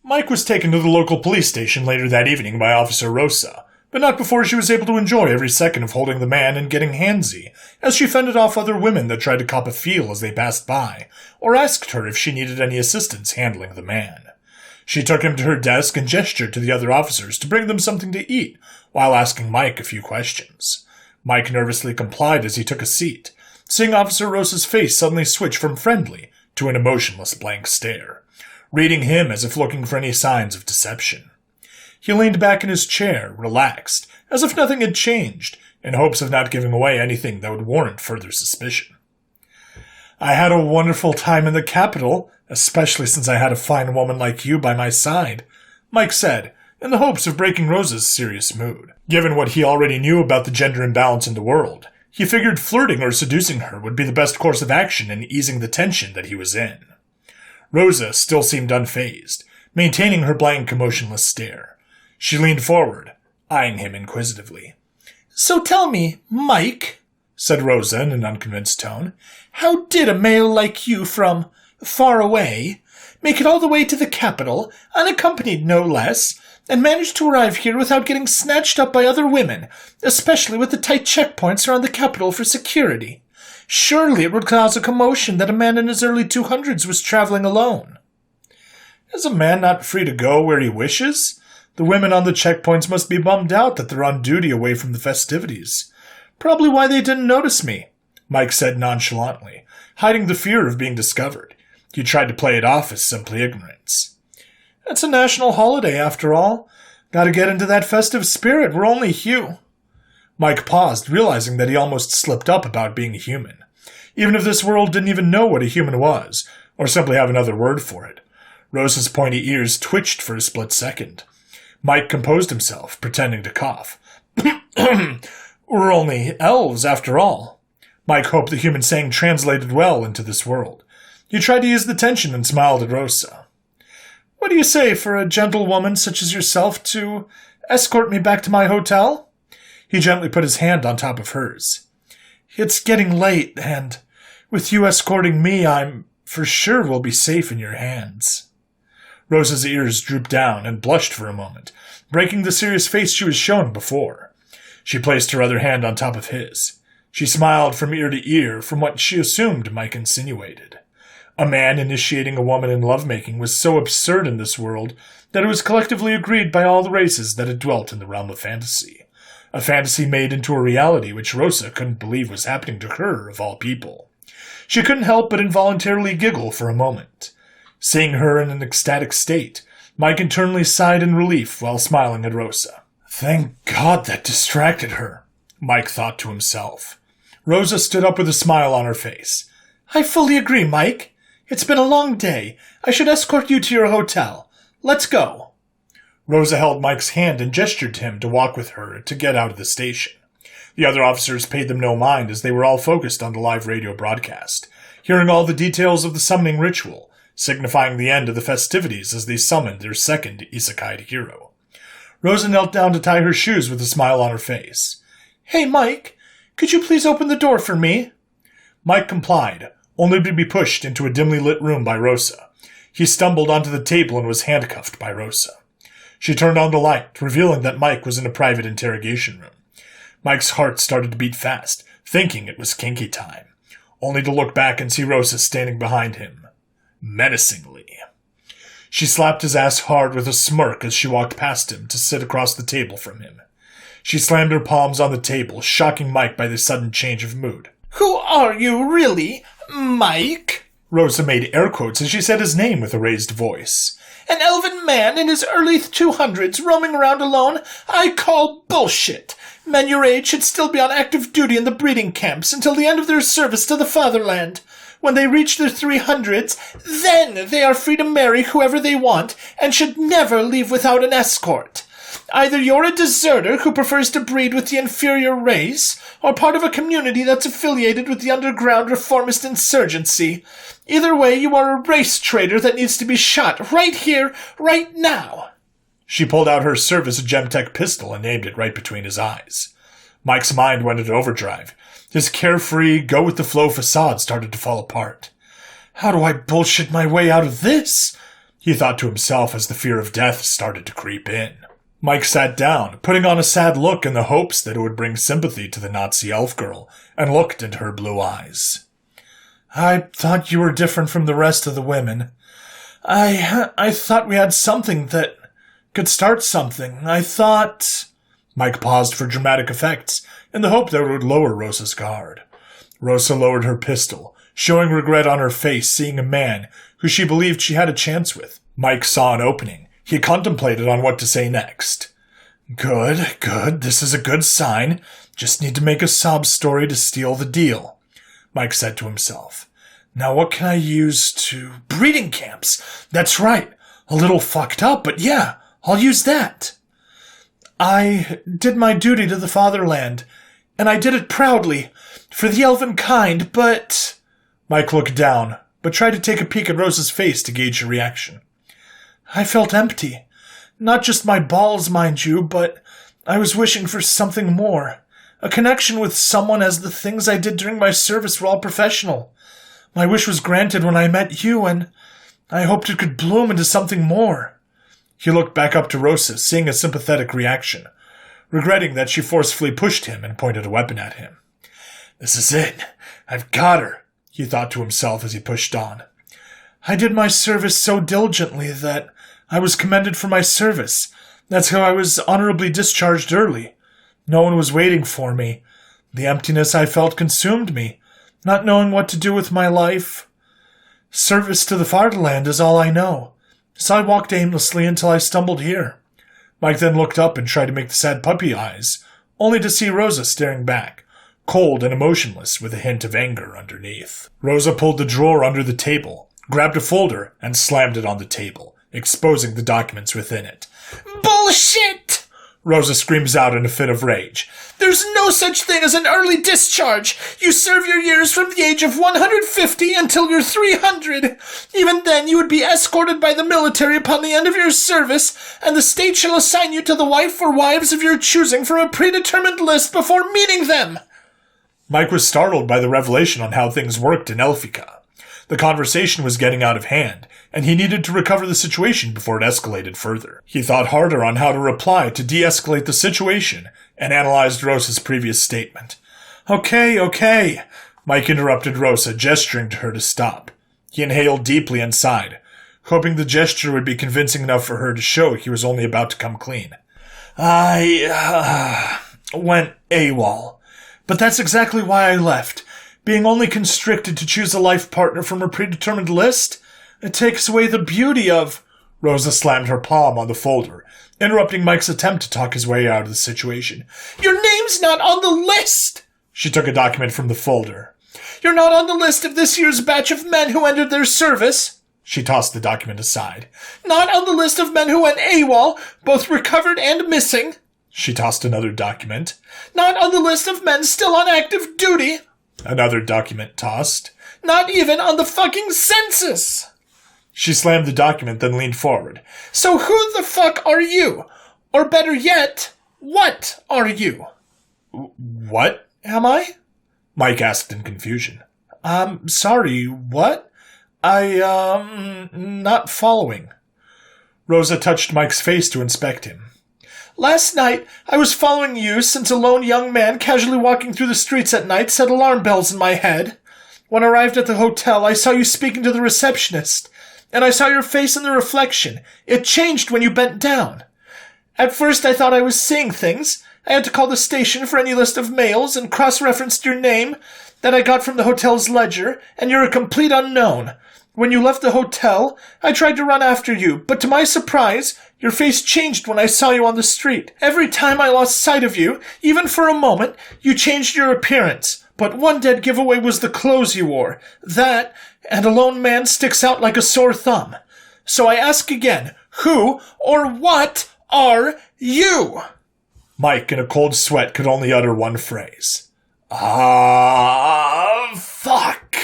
Mike was taken to the local police station later that evening by Officer Rosa, but not before she was able to enjoy every second of holding the man and getting handsy, as she fended off other women that tried to cop a feel as they passed by, or asked her if she needed any assistance handling the man. She took him to her desk and gestured to the other officers to bring them something to eat, while asking Mike a few questions. Mike nervously complied as he took a seat, seeing Officer Rosa's face suddenly switch from friendly to an emotionless blank stare, reading him as if looking for any signs of deception. He leaned back in his chair, relaxed, as if nothing had changed, in hopes of not giving away anything that would warrant further suspicion. "I had a wonderful time in the capital, especially since I had a fine woman like you by my side," Mike said, in the hopes of breaking Rosa's serious mood. Given what he already knew about the gender imbalance in the world, he figured flirting or seducing her would be the best course of action in easing the tension that he was in. Rosa still seemed unfazed, maintaining her blank, emotionless stare. She leaned forward, eyeing him inquisitively. "So tell me, Mike," said Rosa in an unconvinced tone, "how did a male like you from far away make it all the way to the capital, unaccompanied no less, and manage to arrive here without getting snatched up by other women, especially with the tight checkpoints around the capital for security? Surely it would cause a commotion that a man in his early 200s was traveling alone." "Is a man not free to go where he wishes? The women on the checkpoints must be bummed out that they're on duty away from the festivities. Probably why they didn't notice me," Mike said nonchalantly, hiding the fear of being discovered. He tried to play it off as simply ignorance. "It's a national holiday, after all. Gotta get into that festive spirit. We're only Hugh." Mike paused, realizing that he almost slipped up about being human, even if this world didn't even know what a human was, or simply have another word for it. Rosa's pointy ears twitched for a split second. Mike composed himself, pretending to cough. "We're only elves, after all." Mike hoped the human saying translated well into this world. He tried to ease the tension and smiled at Rosa. "What do you say for a gentlewoman such as yourself to escort me back to my hotel?" He gently put his hand on top of hers. "It's getting late, and with you escorting me, I'm for sure will be safe in your hands." Rosa's ears drooped down and blushed for a moment, breaking the serious face she was shown before. She placed her other hand on top of his. She smiled from ear to ear from what she assumed Mike insinuated. A man initiating a woman in lovemaking was so absurd in this world that it was collectively agreed by all the races that had dwelt in the realm of fantasy. A fantasy made into a reality which Rosa couldn't believe was happening to her, of all people. She couldn't help but involuntarily giggle for a moment. Seeing her in an ecstatic state, Mike internally sighed in relief while smiling at Rosa. "Thank God that distracted her," Mike thought to himself. Rosa stood up with a smile on her face. "I fully agree, Mike. It's been a long day. I should escort you to your hotel. Let's go." Rosa held Mike's hand and gestured to him to walk with her to get out of the station. The other officers paid them no mind as they were all focused on the live radio broadcast, hearing all the details of the summoning ritual, signifying the end of the festivities as they summoned their second isekai hero. Rosa knelt down to tie her shoes with a smile on her face. "Hey, Mike, could you please open the door for me?" Mike complied, only to be pushed into a dimly lit room by Rosa. He stumbled onto the table and was handcuffed by Rosa. She turned on the light, revealing that Mike was in a private interrogation room. Mike's heart started to beat fast, thinking it was kinky time, only to look back and see Rosa standing behind him, menacingly. She slapped his ass hard with a smirk as she walked past him to sit across the table from him. She slammed her palms on the table, shocking Mike by the sudden change of mood. "Who are you, really, Mike?" Rosa made air quotes as she said his name with a raised voice. "An elven man in his early 200s roaming around alone? I call bullshit. Men your age should still be on active duty in the breeding camps until the end of their service to the fatherland. When they reach their 300s, then they are free to marry whoever they want and should never leave without an escort. Either you're a deserter who prefers to breed with the inferior race, or part of a community that's affiliated with the underground reformist insurgency. Either way, you are a race traitor that needs to be shot right here, right now." She pulled out her service Gemtech pistol and aimed it right between his eyes. Mike's mind went into overdrive. His carefree, go-with-the-flow facade started to fall apart. "How do I bullshit my way out of this?" he thought to himself as the fear of death started to creep in. Mike sat down, putting on a sad look in the hopes that it would bring sympathy to the Nazi elf girl, and looked into her blue eyes. I thought you were different from the rest of the women. I thought we had something that could start something. I thought... Mike paused for dramatic effects, in the hope that it would lower Rosa's guard. Rosa lowered her pistol, showing regret on her face seeing a man who she believed she had a chance with. Mike saw an opening. He contemplated on what to say next. Good. This is a good sign. Just need to make a sob story to steal the deal, Mike said to himself. Now what can I use to... Breeding camps! That's right. A little fucked up, but yeah, I'll use that. I did my duty to the fatherland, and I did it proudly, for the elven kind, but... Mike looked down, but tried to take a peek at Rosa's face to gauge her reaction. I felt empty. Not just my balls, mind you, but I was wishing for something more. A connection with someone, as the things I did during my service were all professional. My wish was granted when I met you, and I hoped it could bloom into something more. He looked back up to Rosa, seeing a sympathetic reaction, regretting that she forcefully pushed him and pointed a weapon at him. This is it. I've got her, he thought to himself as he pushed on. I did my service so diligently that I was commended for my service. That's how I was honorably discharged early. No one was waiting for me. The emptiness I felt consumed me, not knowing what to do with my life. Service to the fatherland is all I know, so I walked aimlessly until I stumbled here. Mike then looked up and tried to make the sad puppy eyes, only to see Rosa staring back, cold and emotionless with a hint of anger underneath. Rosa pulled the drawer under the table, grabbed a folder, and slammed it on the table, exposing the documents within it. Bullshit! Rosa screams out in a fit of rage. There's no such thing as an early discharge. You serve your years from the age of 150 until you're 300. Even then, you would be escorted by the military upon the end of your service, and the state shall assign you to the wife or wives of your choosing from a predetermined list before meeting them. Mike was startled by the revelation on how things worked in Elfica. The conversation was getting out of hand, and he needed to recover the situation before it escalated further. He thought harder on how to reply to de-escalate the situation, and analyzed Rosa's previous statement. Okay, Mike interrupted Rosa, gesturing to her to stop. He inhaled deeply and sighed, hoping the gesture would be convincing enough for her to show he was only about to come clean. I went AWOL, but that's exactly why I left. Being only constricted to choose a life partner from a predetermined list, it takes away the beauty of... Rosa slammed her palm on the folder, interrupting Mike's attempt to talk his way out of the situation. Your name's not on the list! She took a document from the folder. You're not on the list of this year's batch of men who entered their service. She tossed the document aside. Not on the list of men who went AWOL, both recovered and missing. She tossed another document. Not on the list of men still on active duty. Another document tossed. Not even on the fucking census! She slammed the document, then leaned forward. So who the fuck are you? Or better yet, what are you? What am I? Mike asked in confusion. Sorry, what? Not following. Rosa touched Mike's face to inspect him. Last night, I was following you since a lone young man casually walking through the streets at night set alarm bells in my head. When I arrived at the hotel, I saw you speaking to the receptionist, and I saw your face in the reflection. It changed when you bent down. At first, I thought I was seeing things. I had to call the station for any list of mails and cross-referenced your name that I got from the hotel's ledger, and you're a complete unknown. When you left the hotel, I tried to run after you, but to my surprise, your face changed when I saw you on the street. Every time I lost sight of you, even for a moment, you changed your appearance. But one dead giveaway was the clothes you wore. That, and a lone man sticks out like a sore thumb. So I ask again, who or what are you? Mike, in a cold sweat, could only utter one phrase. Fuck.